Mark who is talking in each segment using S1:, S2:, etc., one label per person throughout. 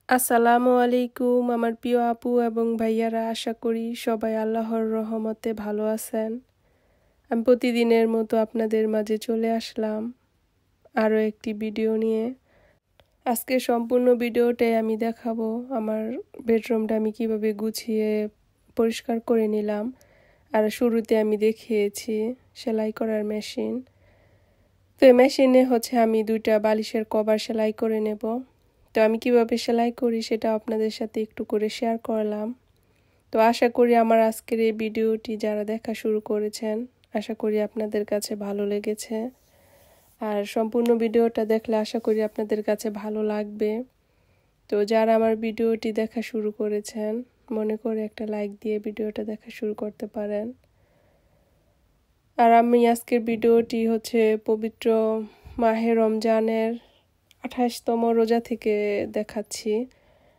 S1: আসসালামু আলাইকুম আমার প্রিয় আপু এবং ভাইয়ারা, আশা করি সবাই আল্লাহর রহমতে ভালো আছেন। আমি প্রতিদিনের মতো আপনাদের মাঝে চলে আসলাম আরও একটি ভিডিও নিয়ে। আজকে সম্পূর্ণ ভিডিওটাই আমি দেখাবো আমার বেডরুমটা আমি কিভাবে গুছিয়ে পরিষ্কার করে নিলাম। আর শুরুতে আমি দেখিয়েছি সেলাই করার মেশিন। তো এই মেশিনে আমি 2টা বালিশের কভার সেলাই করে নেব। তো আমি কিভাবে সেলাই করি সেটা আপনাদের সাথে একটু করে শেয়ার করলাম। তো আশা করি আমার আজকের এই ভিডিওটি যারা দেখা শুরু করেছেন, আশা করি আপনাদের কাছে ভালো লেগেছে। আর সম্পূর্ণ ভিডিওটা দেখলে আশা করি আপনাদের কাছে ভালো লাগবে। তো যারা আমার ভিডিওটি দেখা শুরু করেছেন, মনে করে একটা লাইক দিয়ে ভিডিওটা দেখা শুরু করতে পারেন। আর আমি আজকের ভিডিওটি পবিত্র মাহে রমজানের 28তম রোজা থেকে দেখাচ্ছি।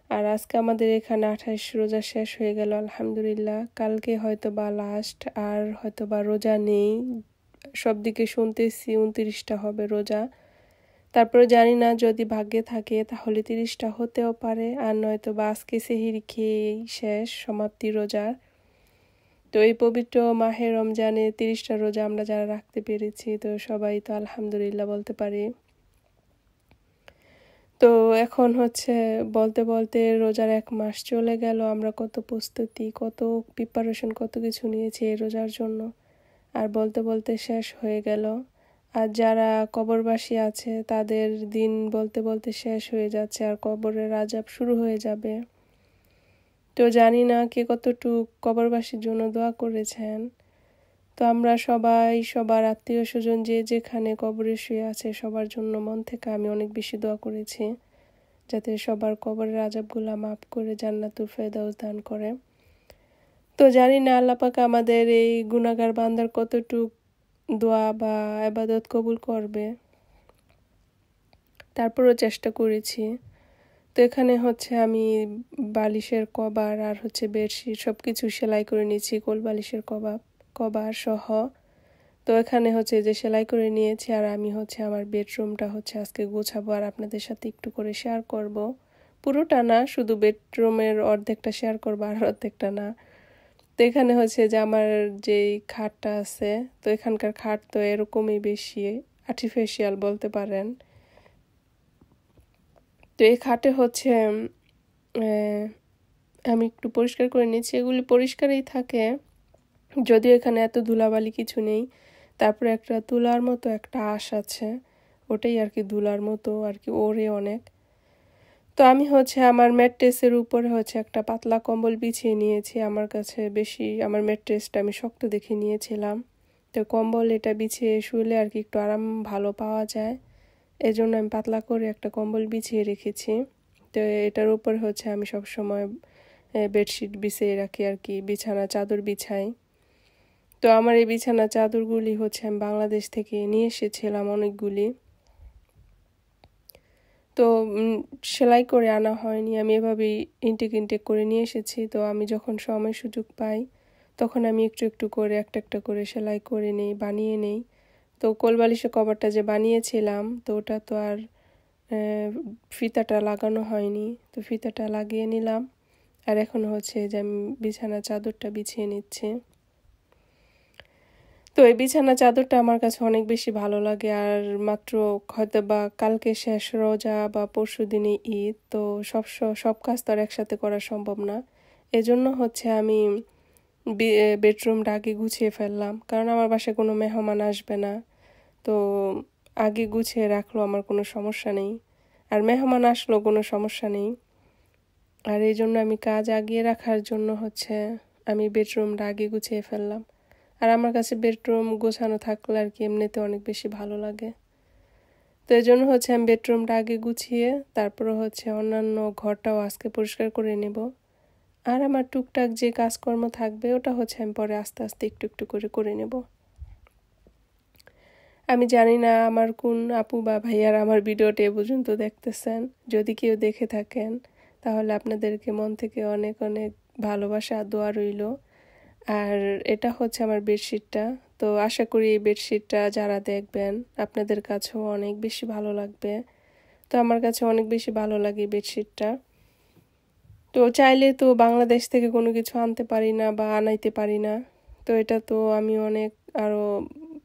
S1: আর আজকে আমাদের এখানে 28 রোজা শেষ হয়ে গেল আলহামদুলিল্লাহ। কালকে হয়তো বা লাস্ট, আর হয়তো বা রোজা নেই। সব দিকে শুনতেছি 29টা হবে রোজা। তারপরে জানি না, যদি ভাগ্যে থাকে তাহলে 30টা হতেও পারে, আর নয়তো বা আজকে সেহরি খেয়েই শেষ সমাপ্তি রোজার। তো এই পবিত্র মাহে রমজানে 30টা রোজা আমরা যারা রাখতে পেরেছি, তো সবাই তো আলহামদুলিল্লাহ বলতে পারি। তো এখন বলতে বলতে রোজার 1 মাস চলে গেল। আমরা কত প্রস্তুতি, কত প্রিপারেশন, কত কিছু নিয়েছি এই রোজার জন্য, আর বলতে বলতে শেষ হয়ে গেল। আর যারা কবরবাসী আছে তাদের দিন বলতে বলতে শেষ হয়ে যাচ্ছে, আর কবরের আযাব শুরু হয়ে যাবে। তো জানি না কে কতটুক কবরবাসীর জন্য দোয়া করেছেন। তো আমরা সবাই সবার আত্মীয় স্বজন যে যেখানে কবরে শুয়ে আছে সবার জন্য মন থেকে আমি অনেক বেশি দোয়া করেছি, যাতে সবার কবরের আযাবগুলা মাফ করে জান্নাতুল ফেরদাউস দান করে। তো জানি না আল্লাহ পাক আমাদের এই গুনাহগার বান্দার কতটুক দোয়া বা ইবাদত কবুল করবে, তারপরও চেষ্টা করেছি। তো এখানে আমি বালিশের কভার আর বেডশিট সব কিছু সেলাই করে নিয়েছি, কোল বালিশের কভার সহ। তো এখানে যে সেলাই করে নিয়েছি, আর আমি আমার বেডরুমটা আজকে গোছাবো আর আপনাদের সাথে একটু করে শেয়ার করব। পুরোটা না, শুধু বেডরুমের অর্ধেকটা শেয়ার করবো আর অর্ধেকটা না। তো এখানে যে আমার যেই খাটটা আছে, তো এখানকার খাট তো এরকমই বেশি আর্টিফিশিয়াল বলতে পারেন। তো এই খাটে আমি একটু পরিষ্কার করে নিচ্ছি, এগুলি পরিষ্কারই থাকে, যদিও এখানে এত ধুলাবালি কিছু নেই। তারপরে একটা তুলার মতো একটা আঁশ আছে, ওটাই আর কি ধুলার মতো আর কি, ওরে অনেক। তো আমি আমার ম্যাট্রেসের উপরে একটা পাতলা কম্বল বিছিয়ে নিয়েছি। আমার কাছে বেশি আমার ম্যাট্রেসটা আমি শক্ত দেখে নিয়েছিলাম। তো কম্বল এটা বিছিয়ে শুলে আর কি একটু আরাম ভালো পাওয়া যায়, এজন্য আমি পাতলা করে একটা কম্বল বিছিয়ে রেখেছি। তো এটার উপরে আমি সবসময় বেডশিট বিছিয়ে রাখি আর কি, বিছানা চাদর বিছাই। তো আমার এই বিছানা চাদরগুলি আমি বাংলাদেশ থেকে নিয়ে এসেছিলাম অনেকগুলি। তো সেলাই করে আনা হয়নি, আমি এভাবেই ইনটেক করে নিয়ে এসেছি। তো আমি যখন সময় সুযোগ পাই তখন আমি একটু একটু করে একটা একটা করে সেলাই করে নেই, বানিয়ে নেই। তো কোলবালিশের কভারটা যে বানিয়েছিলাম, তো ওটা তো আর ফিতাটা লাগানো হয়নি, তো ফিতাটা লাগিয়ে নিলাম। আর এখন যে আমি বিছানা চাদরটা বিছিয়ে নিচ্ছি। তো এই বিছানা চাদরটা আমার কাছে অনেক বেশি ভালো লাগে। আর মাত্র হয়তো বা কালকে শেষ রোজা বা পরশু দিনে ঈদ, তো সব কাজ তো আর একসাথে করা সম্ভব না। এজন্য আমি বেডরুমটা আগে গুছিয়ে ফেললাম, কারণ আমার বাসায় কোনো মেহমান আসবে না। তো আগে গুছিয়ে রাখলো আমার কোনো সমস্যা নেই, আর মেহমান আসলো কোনো সমস্যা নেই। আর এই জন্য আমি কাজ আগিয়ে রাখার জন্য আমি বেডরুমটা আগে গুছিয়ে ফেললাম। আর আমার কাছে বেডরুম গোছানো থাকলে আর কি এমনিতে অনেক বেশি ভালো লাগে। তো এই জন্য আমি বেডরুমটা আগে গুছিয়ে তারপরে অন্যান্য ঘরটাও আজকে পরিষ্কার করে নেব। আর আমার টুকটাক যে কাজকর্ম থাকবে ওটা আমি পরে আস্তে আস্তে একটু একটু করে করে নেব। আমি জানি না আমার কোন আপু বা ভাইয়ারা আমার ভিডিওটা এ পর্যন্ত দেখতেছেন। যদি কেউ দেখে থাকেন তাহলে আপনাদেরকে মন থেকে অনেক অনেক ভালোবাসা দোয়া রইল। আর এটা আমার বেডশিটটা। তো আশা করি এই বেডশিটটা যারা দেখবেন আপনাদের কাছেও অনেক বেশি ভালো লাগবে। তো আমার কাছে অনেক বেশি ভালো লাগে বেডশিটটা। তো চাইলে তো বাংলাদেশ থেকে কোনো কিছু আনতে পারি না বা আনাইতে পারি না। তো এটা তো আমি অনেক আরও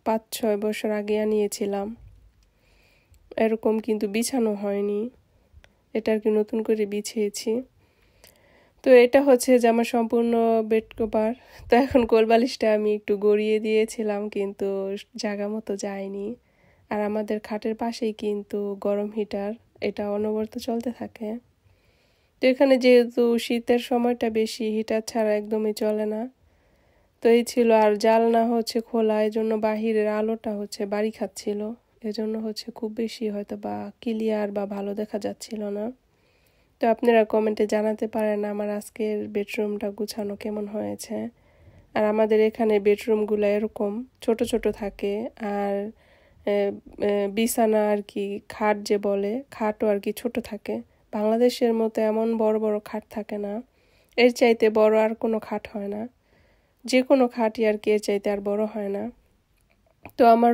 S1: 5-6 বছর আগে আনিয়েছিলাম। এরকম কিন্তু বিছানো হয়নি, এটা আর কি নতুন করে বিছিয়েছি। তো এটা হচ্ছে যে আমার সম্পূর্ণ বেড কভার। তো এখন কোলবালিশটা আমি একটু গড়িয়ে দিয়েছিলাম, কিন্তু জায়গা মতো যায়নি। আর আমাদের খাটের পাশেই কিন্তু গরম হিটার, এটা অনবরত চলতে থাকে। তো এখানে যেহেতু শীতের সময়টা বেশি, হিটার ছাড়া একদমই চলে না। তো এই ছিল, আর জানলা হচ্ছে খোলা, এই জন্য বাহিরের আলোটা হচ্ছে বাড়ি খাচ্ছিল, এজন্য হচ্ছে খুব বেশি হয়তো বা ক্লিয়ার বা ভালো দেখা যাচ্ছিল না। তো আপনারা কমেন্টে জানাতে পারেন আমার আজকের বেডরুমটা গুছানো কেমন হয়েছে। আর আমাদের এখানে বেডরুমগুলো এরকম ছোট ছোট থাকে, আর বিছানা আর কি খাট যে বলে, খাটও আর কি ছোট থাকে। বাংলাদেশের মতো এমন বড় বড় খাট থাকে না, এর চাইতে বড় আর কোনো খাট হয় না। যে কোনো খাটই আর কি এর চাইতে আর বড় হয় না। তো আমার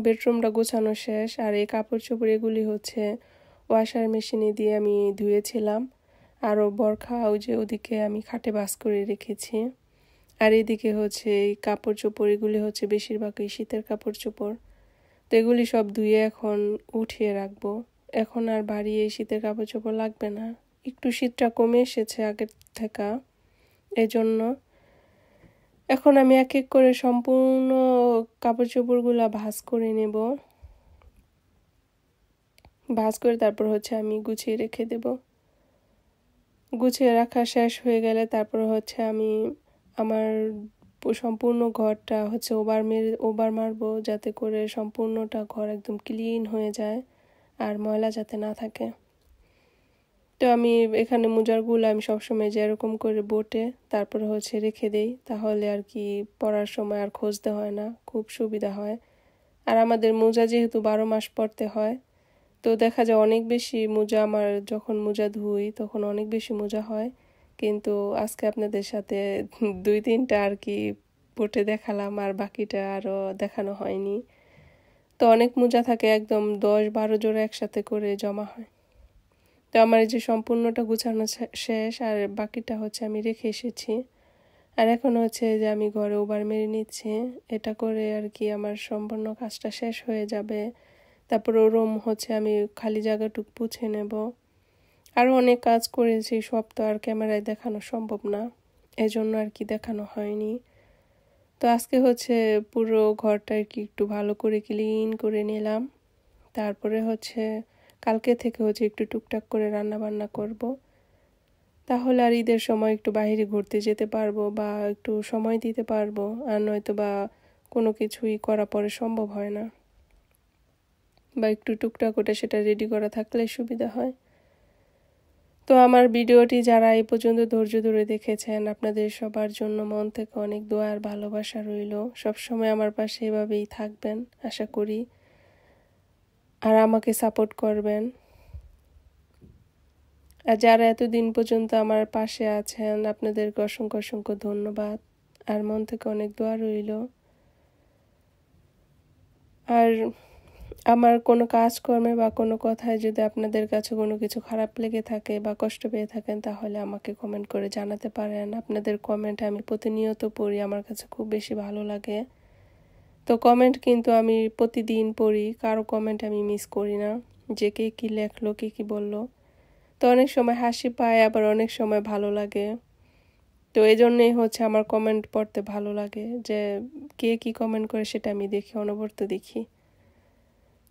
S1: বেডরুমটা গোছানো শেষ, আর এই কাপড় চোপড় এগুলি হচ্ছে ওয়াশার মেশিনে দিয়ে আমি ধুয়েছিলাম। আরও বরখা ওই যে ওদিকে আমি খাটে বাস করে রেখেছি। আর এদিকে হচ্ছে এই কাপড় চোপড় এগুলি হচ্ছে বেশিরভাগই শীতের কাপড় চোপড়। তো এগুলি সব ধুয়ে এখন উঠিয়ে রাখবো। এখন আর ভারী এই শীতের কাপড় চোপড় লাগবে না, একটু শীতটা কমে এসেছে আগের থেকে, এজন্য এখন আমি এক এক করে সম্পূর্ণ কাপড় চোপড়গুলো ভাঁজ করে নেব। ভাঁজ করে তারপর হচ্ছে আমি গুছিয়ে রেখে দেব। গুছিয়ে রাখা শেষ হয়ে গেলে তারপর হচ্ছে আমি আমার সম্পূর্ণ ঘরটা হচ্ছে ওভার মারবো, যাতে করে সম্পূর্ণটা ঘর একদম ক্লিন হয়ে যায় আর ময়লা যাতে না থাকে। তো আমি এখানে মোজারগুলো আমি সবসময় যেরকম করে বোটে তারপরে হচ্ছে রেখে দেই, তাহলে আর কি পরার সময় আর খুঁজতে হয় না, খুব সুবিধা হয়। আর আমাদের মোজা যেহেতু 12 মাস পরতে হয়, তো দেখা যায় অনেক বেশি মোজা, আমার যখন মোজা ধুই তখন অনেক বেশি মোজা হয়। কিন্তু আজকে আপনাদের সাথে 2-3টা আর কি বোটে দেখালাম, আর বাকিটা আরও দেখানো হয়নি। তো অনেক মোজা থাকে, একদম 10-12 জোড়া একসাথে করে জমা হয়। তো আমার এই যে সম্পূর্ণটা গুছানো শেষ, আর বাকিটা হচ্ছে আমি রেখে এসেছি। আর এখন হচ্ছে যে আমি ঘরে ওভার মেরে নিচ্ছি, এটা করে আর কি আমার সম্পূর্ণ কাজটা শেষ হয়ে যাবে। তারপর রুম হচ্ছে আমি খালি জায়গাটুকু পুছে নেব। আরও অনেক কাজ করেছি, সব তো আর ক্যামেরায় দেখানো সম্ভব না, এজন্য আর কি দেখানো হয়নি। তো আজকে হচ্ছে পুরো ঘরটা আর কি একটু ভালো করে ক্লিন করে নিলাম। তারপরে হচ্ছে কালকে থেকে হচ্ছে একটু টুকটাক করে রান্না বান্না করব, তাহলে আর ঈদের সময় একটু বাইরে ঘুরতে যেতে পারবো বা একটু সময় দিতে পারবো। আর নয়তো বা কোনো কিছুই করা পরে সম্ভব হয় না, বা একটু টুকটাক ওটা সেটা রেডি করা থাকলে সুবিধা হয়। তো আমার ভিডিওটি যারা এই পর্যন্ত ধৈর্য ধরে দেখেছেন, আপনাদের সবার জন্য মন থেকে অনেক দোয়া আর ভালোবাসা রইল। সবসময় আমার পাশে এভাবেই থাকবেন আশা করি, আর আমাকে সাপোর্ট করবেন। আর যারা এতদিন পর্যন্ত আমার পাশে আছেন, আপনাদেরকে অসংখ্য অসংখ্য ধন্যবাদ, আর মন থেকে অনেক দোয়া রইল। আর আমার কোনো কাজকর্মে বা কোনো কথায় যদি আপনাদের কাছে কোনো কিছু খারাপ লেগে থাকে বা কষ্ট পেয়ে থাকেন, তাহলে আমাকে কমেন্ট করে জানাতে পারেন। আপনাদের কমেন্ট আমি প্রতিনিয়ত পড়ি, আমার কাছে খুব বেশি ভালো লাগে। তো কমেন্ট কিন্তু আমি প্রতিদিন পড়ি, কারো কমেন্ট আমি মিস করি না, যে কে কী লেখলো, কে কী বললো। তো অনেক সময় হাসি পায়, আবার অনেক সময় ভালো লাগে। তো এই জন্যেই হচ্ছে আমার কমেন্ট পড়তে ভালো লাগে, যে কে কী কমেন্ট করে সেটা আমি দেখি, অনবরত দেখি।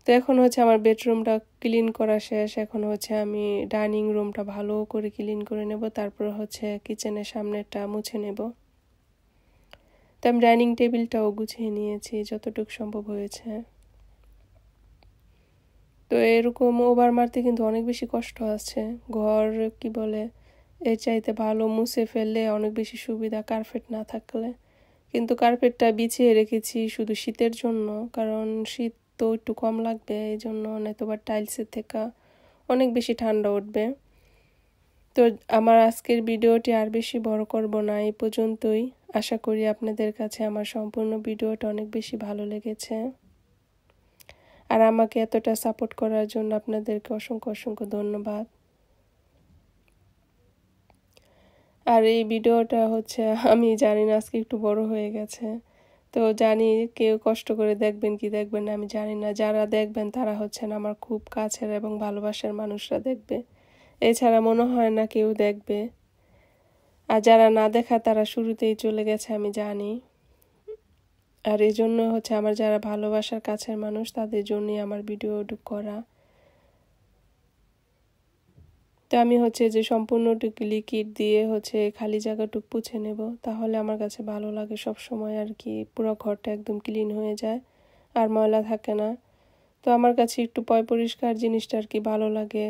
S1: তো এখন হচ্ছে আমার বেডরুমটা ক্লিন করা শেষ, এখন হচ্ছে আমি ডাইনিং রুমটা ভালো করে ক্লিন করে নেব, তারপর হচ্ছে কিচেনের সামনেটা মুছে নেব। তো আমি ডাইনিং টেবিলটাও গুছিয়ে নিয়েছি যতটুকু সম্ভব হয়েছে। তো এরকম ওভার মারতে কিন্তু অনেক বেশি কষ্ট আছে, ঘর কি বলে এর চাইতে ভালো মুছে ফেললে অনেক বেশি সুবিধা কার্পেট না থাকলে। কিন্তু কার্পেটটা বিছিয়ে রেখেছি শুধু শীতের জন্য, কারণ শীত তো একটু কম লাগবে, এই জন্য, নয়তোবা টাইলসের থেকে অনেক বেশি ঠান্ডা উঠবে। তো আমার আজকের ভিডিওটি আর বেশি বড় করব না, এই পর্যন্তই। আশা করি আপনাদের কাছে আমার সম্পূর্ণ ভিডিওটা অনেক বেশি ভালো লেগেছে, আর আমাকে এতটা সাপোর্ট করার জন্য আপনাদেরকে অসংখ্য অসংখ্য ধন্যবাদ। আর এই ভিডিওটা হচ্ছে আমি জানি না, আজকে একটু বড় হয়ে গেছে, তো জানি কেউ কষ্ট করে দেখবেন কি দেখবেন না আমি জানি না। যারা দেখবেন তারা হচ্ছেন আমার খুব কাছের এবং ভালোবাসার মানুষরা দেখবে, এছাড়া মনে হয় না কেউ দেখবে। আর যারা না দেখা তারা শুরুতেই চলে গেছে আমি জানি। আর এই জন্য হচ্ছে আমার যারা ভালোবাসার কাছের মানুষ তাদের জন্যই আমার ভিডিও করা। তো আমি হচ্ছে যে সম্পূর্ণটুকু লিকুইড দিয়ে হচ্ছে খালি জায়গাটুকু পুছে নেব, তাহলে আমার কাছে ভালো লাগে সব সময় আর কি, পুরো ঘরটা একদম ক্লিন হয়ে যায় আর ময়লা থাকে না। তো আমার কাছে একটু পরিষ্কার জিনিসটা আর কি ভালো লাগে,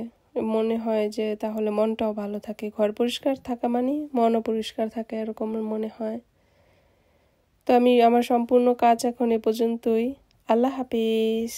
S1: মনে হয় যে তাহলে মনটাও ভালো থাকে, ঘর পরিষ্কার থাকা মানে মনও পরিষ্কার থাকে এরকম মনে হয়। তো আমি আমার সম্পূর্ণ কাজ এখন এ পর্যন্তই। আল্লাহ হাফিজ।